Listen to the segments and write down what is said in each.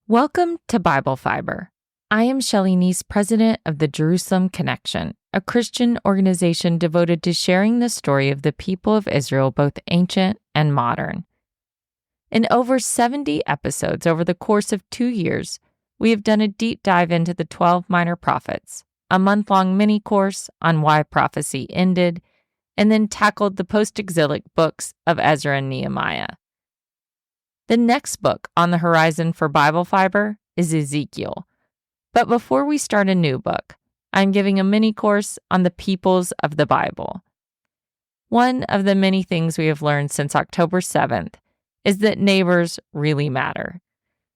Welcome to Bible Fiber. I am Shelley Neese, president of the Jerusalem Connection, a Christian organization devoted to sharing the story of the people of Israel, both ancient and modern. In over 70 episodes over the course of 2 years, we have done a deep dive into the 12 minor prophets, a month-long mini-course on why prophecy ended, and then tackled the postexilic books of Ezra and Nehemiah. The next book on the horizon for Bible Fiber is Ezekiel. But before we start a new book, I'm giving a mini course on the peoples of the Bible. One of the many things we have learned since October 7th is that neighbors really matter,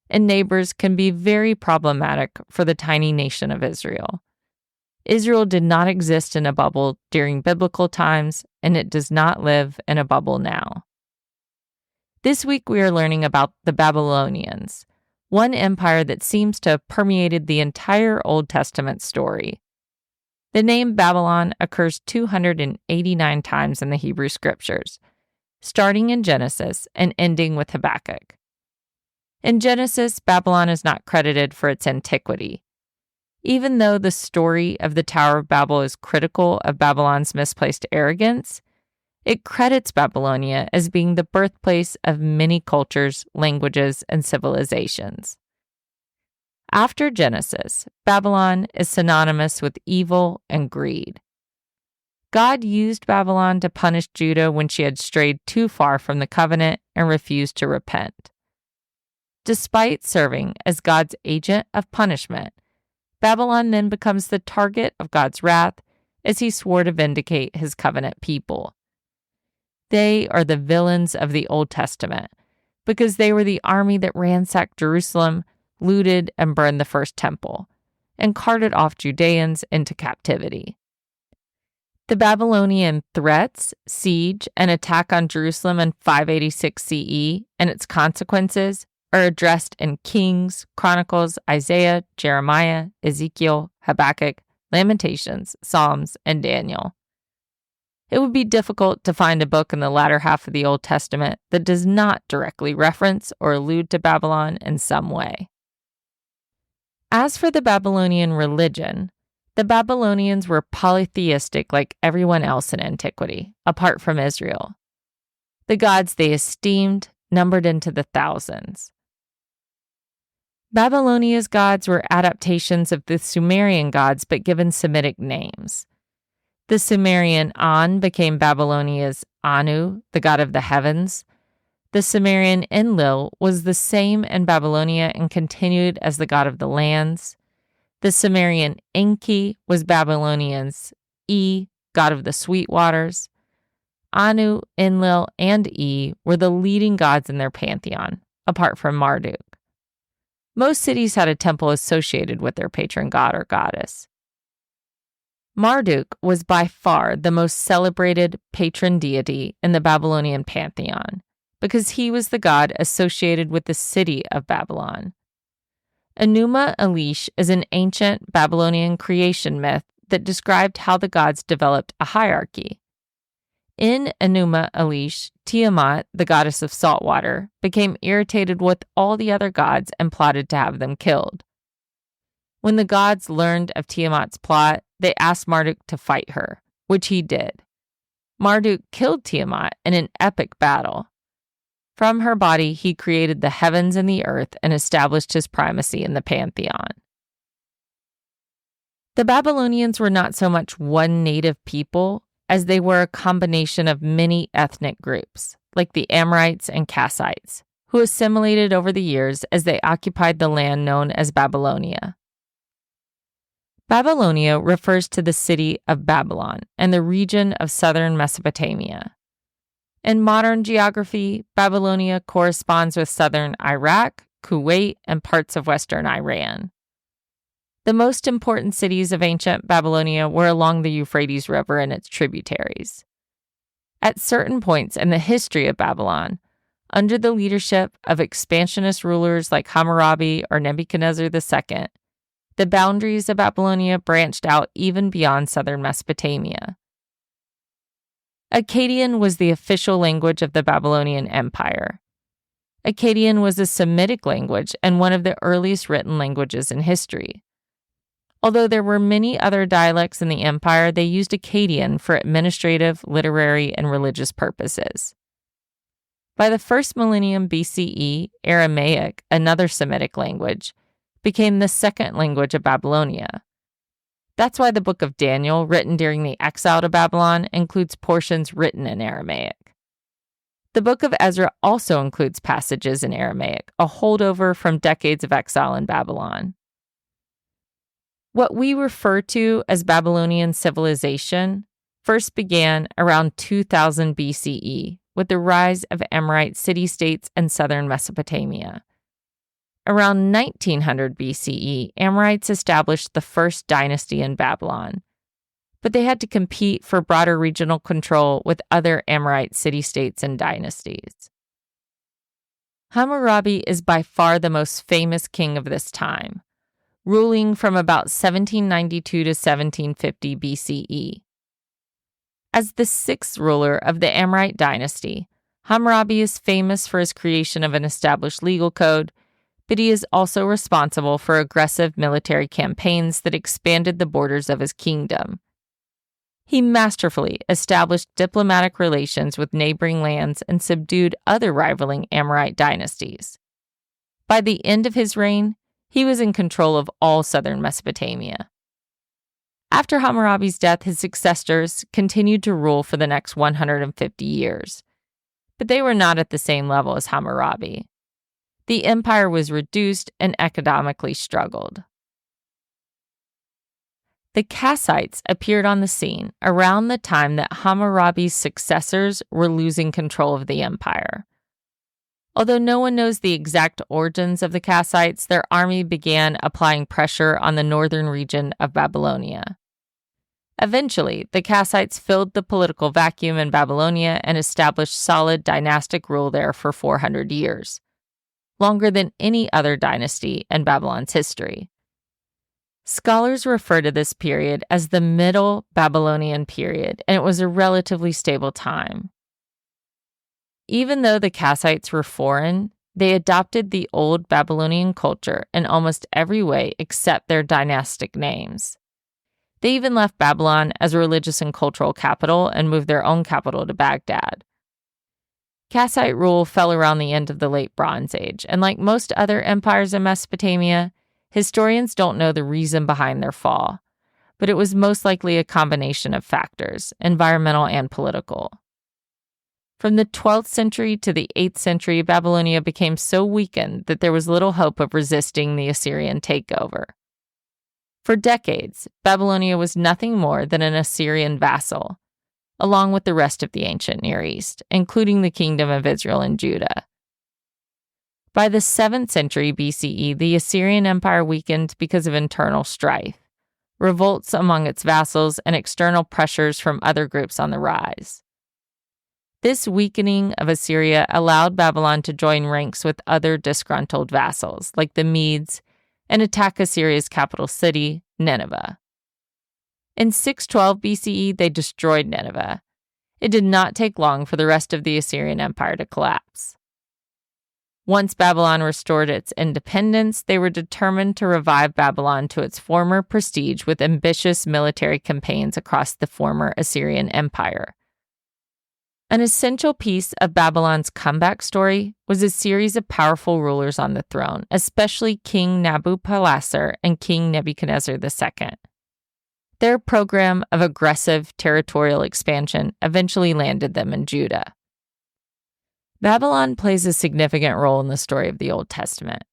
and neighbors can be very problematic for the tiny nation of Israel. Israel did not exist in a bubble during biblical times, and it does not live in a bubble now. This week we are learning about the Babylonians, one empire that seems to have permeated the entire Old Testament story. The name Babylon occurs 289 times in the Hebrew Scriptures, starting in Genesis and ending with Habakkuk. In Genesis, Babylon is not credited for its antiquity. Even though the story of the Tower of Babel is critical of Babylon's misplaced arrogance, it credits Babylonia as being the birthplace of many cultures, languages, and civilizations. After Genesis, Babylon is synonymous with evil and greed. God used Babylon to punish Judah when she had strayed too far from the covenant and refused to repent. Despite serving as God's agent of punishment, Babylon then becomes the target of God's wrath as he swore to vindicate his covenant people. They are the villains of the Old Testament because they were the army that ransacked Jerusalem, looted and burned the first temple, and carted off Judeans into captivity. The Babylonian threats, siege, and attack on Jerusalem in 586 CE and its consequences are addressed in Kings, Chronicles, Isaiah, Jeremiah, Ezekiel, Habakkuk, Lamentations, Psalms, and Daniel. It would be difficult to find a book in the latter half of the Old Testament that does not directly reference or allude to Babylon in some way. As for the Babylonian religion, the Babylonians were polytheistic like everyone else in antiquity, apart from Israel. The gods they esteemed numbered into the thousands. Babylonia's gods were adaptations of the Sumerian gods but given Semitic names. The Sumerian An became Babylonia's Anu, the god of the heavens. The Sumerian Enlil was the same in Babylonia and continued as the god of the lands. The Sumerian Enki was Babylonia's E, god of the sweet waters. Anu, Enlil, and E were the leading gods in their pantheon, apart from Marduk. Most cities had a temple associated with their patron god or goddess. Marduk was by far the most celebrated patron deity in the Babylonian pantheon because he was the god associated with the city of Babylon. Enuma Elish is an ancient Babylonian creation myth that described how the gods developed a hierarchy. In Enuma Elish, Tiamat, the goddess of salt water, became irritated with all the other gods and plotted to have them killed. When the gods learned of Tiamat's plot, they asked Marduk to fight her, which he did. Marduk killed Tiamat in an epic battle. From her body, he created the heavens and the earth and established his primacy in the pantheon. The Babylonians were not so much one native people as they were a combination of many ethnic groups, like the Amorites and Kassites, who assimilated over the years as they occupied the land known as Babylonia. Babylonia refers to the city of Babylon and the region of southern Mesopotamia. In modern geography, Babylonia corresponds with southern Iraq, Kuwait, and parts of western Iran. The most important cities of ancient Babylonia were along the Euphrates River and its tributaries. At certain points in the history of Babylon, under the leadership of expansionist rulers like Hammurabi or Nebuchadnezzar II, the boundaries of Babylonia branched out even beyond southern Mesopotamia. Akkadian was the official language of the Babylonian Empire. Akkadian was a Semitic language and one of the earliest written languages in history. Although there were many other dialects in the empire, they used Akkadian for administrative, literary, and religious purposes. By the first millennium BCE, Aramaic, another Semitic language, became the second language of Babylonia. That's why the book of Daniel, written during the exile to Babylon, includes portions written in Aramaic. The book of Ezra also includes passages in Aramaic, a holdover from decades of exile in Babylon. What we refer to as Babylonian civilization first began around 2000 BCE with the rise of Amorite city-states in southern Mesopotamia. Around 1900 BCE, Amorites established the first dynasty in Babylon, but they had to compete for broader regional control with other Amorite city-states and dynasties. Hammurabi is by far the most famous king of this time, ruling from about 1792 to 1750 BCE. As the sixth ruler of the Amorite dynasty, Hammurabi is famous for his creation of an established legal code, but he is also responsible for aggressive military campaigns that expanded the borders of his kingdom. He masterfully established diplomatic relations with neighboring lands and subdued other rivaling Amorite dynasties. By the end of his reign, he was in control of all southern Mesopotamia. After Hammurabi's death, his successors continued to rule for the next 150 years, but they were not at the same level as Hammurabi. The empire was reduced and economically struggled. The Kassites appeared on the scene around the time that Hammurabi's successors were losing control of the empire. Although no one knows the exact origins of the Kassites, their army began applying pressure on the northern region of Babylonia. Eventually, the Kassites filled the political vacuum in Babylonia and established solid dynastic rule there for 400 years, longer than any other dynasty in Babylon's history. Scholars refer to this period as the Middle Babylonian period, and it was a relatively stable time. Even though the Kassites were foreign, they adopted the old Babylonian culture in almost every way except their dynastic names. They even left Babylon as a religious and cultural capital and moved their own capital to Baghdad. Kassite rule fell around the end of the Late Bronze Age, and like most other empires in Mesopotamia, historians don't know the reason behind their fall, but it was most likely a combination of factors, environmental and political. From the 12th century to the 8th century, Babylonia became so weakened that there was little hope of resisting the Assyrian takeover. For decades, Babylonia was nothing more than an Assyrian vassal, along with the rest of the ancient Near East, including the Kingdom of Israel and Judah. By the 7th century BCE, the Assyrian Empire weakened because of internal strife, revolts among its vassals, and external pressures from other groups on the rise. This weakening of Assyria allowed Babylon to join ranks with other disgruntled vassals, like the Medes, and attack Assyria's capital city, Nineveh. In 612 BCE, they destroyed Nineveh. It did not take long for the rest of the Assyrian Empire to collapse. Once Babylon restored its independence, they were determined to revive Babylon to its former prestige with ambitious military campaigns across the former Assyrian Empire. An essential piece of Babylon's comeback story was a series of powerful rulers on the throne, especially King Nabopolassar and King Nebuchadnezzar II. Their program of aggressive territorial expansion eventually landed them in Judah. Babylon plays a significant role in the story of the Old Testament.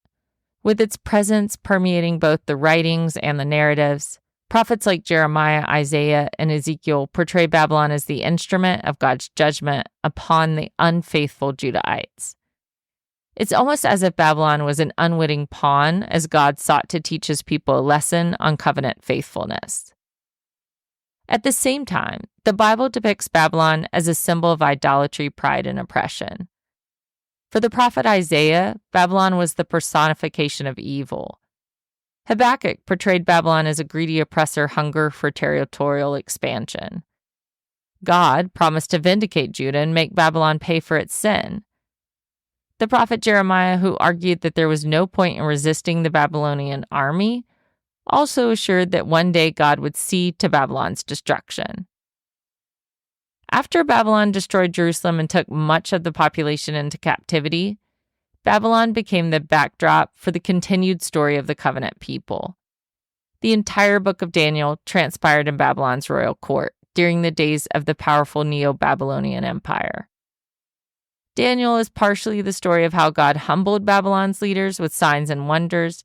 With its presence permeating both the writings and the narratives, prophets like Jeremiah, Isaiah, and Ezekiel portray Babylon as the instrument of God's judgment upon the unfaithful Judahites. It's almost as if Babylon was an unwitting pawn as God sought to teach his people a lesson on covenant faithfulness. At the same time, the Bible depicts Babylon as a symbol of idolatry, pride, and oppression. For the prophet Isaiah, Babylon was the personification of evil. Habakkuk portrayed Babylon as a greedy oppressor hunger for territorial expansion. God promised to vindicate Judah and make Babylon pay for its sin. The prophet Jeremiah, who argued that there was no point in resisting the Babylonian army, also assured that one day God would see to Babylon's destruction. After Babylon destroyed Jerusalem and took much of the population into captivity, Babylon became the backdrop for the continued story of the covenant people. The entire book of Daniel transpired in Babylon's royal court during the days of the powerful Neo-Babylonian Empire. Daniel is partially the story of how God humbled Babylon's leaders with signs and wonders,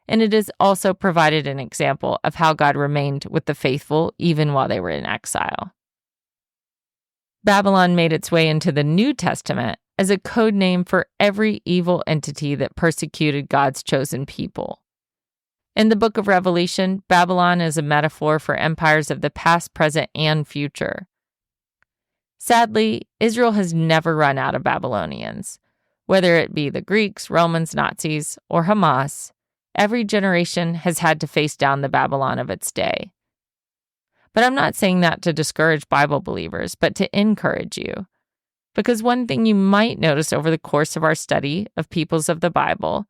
and it is also provided an example of how God remained with the faithful even while they were in exile. Babylon made its way into the New Testament as a code name for every evil entity that persecuted God's chosen people. In the book of Revelation, Babylon is a metaphor for empires of the past, present, and future. Sadly, Israel has never run out of Babylonians. Whether it be the Greeks, Romans, Nazis, or Hamas, every generation has had to face down the Babylon of its day. But I'm not saying that to discourage Bible believers, but to encourage you. Because one thing you might notice over the course of our study of peoples of the Bible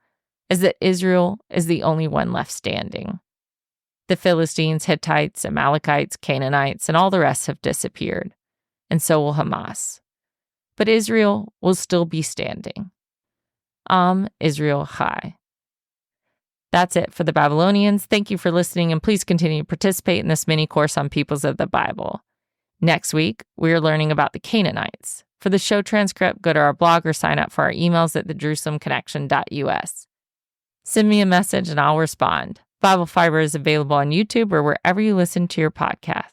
is that Israel is the only one left standing. The Philistines, Hittites, Amalekites, Canaanites, and all the rest have disappeared, and so will Hamas. But Israel will still be standing. Israel Chai. That's it for the Babylonians. Thank you for listening, and please continue to participate in this mini course on peoples of the Bible. Next week, we are learning about the Canaanites. For the show transcript, go to our blog or sign up for our emails at thejerusalemconnection.us. Send me a message and I'll respond. Bible Fiber is available on YouTube or wherever you listen to your podcast.